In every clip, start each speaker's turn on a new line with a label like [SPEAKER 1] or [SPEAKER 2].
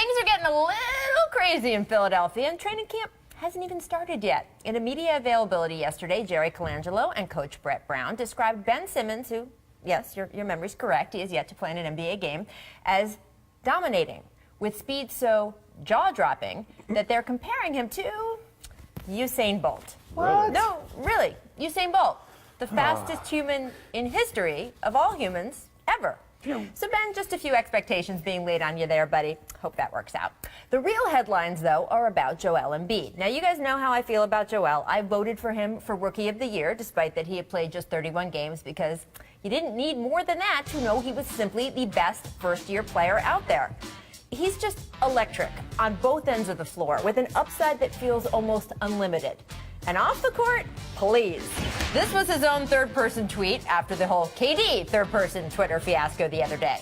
[SPEAKER 1] Things are getting a little crazy in Philadelphia, and training camp hasn't even started yet. In a media availability yesterday, Jerry Colangelo and Coach Brett Brown described Ben Simmons, who, yes, your memory's correct, he is yet to play in an NBA game, as dominating, with speed so jaw-dropping that they're comparing him to Usain Bolt.
[SPEAKER 2] What?
[SPEAKER 1] No, really, Usain Bolt, the fastest human in history of all humans ever. So, Ben, just a few expectations being laid on you there, buddy. Hope that works out. The real headlines, though, are about Joel Embiid. Now, you guys know how I feel about Joel. I voted for him for Rookie of the Year, despite that he had played just 31 games, because you didn't need more than that to know he was simply the best first-year player out there. He's just electric on both ends of the floor, with an upside that feels almost unlimited. And off the court, please. This was his own third-person tweet after the whole KD third-person Twitter fiasco the other day.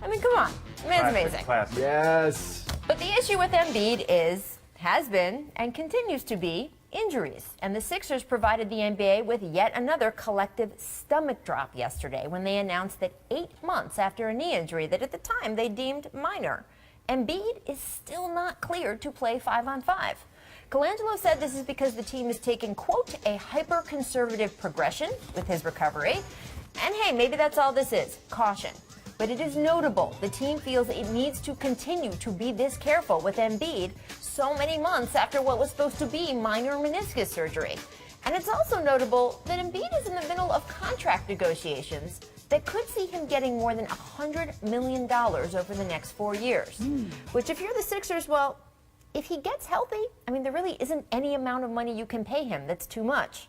[SPEAKER 1] I mean, come on. The man's amazing.
[SPEAKER 2] Classic. Yes.
[SPEAKER 1] But the issue with Embiid has been, and continues to be, injuries. And the Sixers provided the NBA with yet another collective stomach drop yesterday when they announced that 8 months after a knee injury that at the time they deemed minor, Embiid is still not cleared to play 5-on-5. Colangelo said this is because the team is taking, quote, a hyper-conservative progression with his recovery. And hey, maybe that's all this is, caution. But it is notable the team feels it needs to continue to be this careful with Embiid so many months after what was supposed to be minor meniscus surgery. And it's also notable that Embiid is in the middle of contract negotiations that could see him getting more than $100 million over the next 4 years. Which, if you're the Sixers, well, if he gets healthy, I mean, there really isn't any amount of money you can pay him that's too much.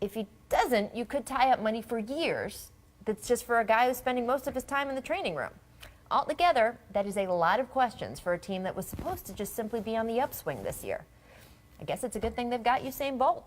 [SPEAKER 1] If he doesn't, you could tie up money for years that's just for a guy who's spending most of his time in the training room. Altogether, that is a lot of questions for a team that was supposed to just simply be on the upswing this year. I guess it's a good thing they've got Usain Bolt.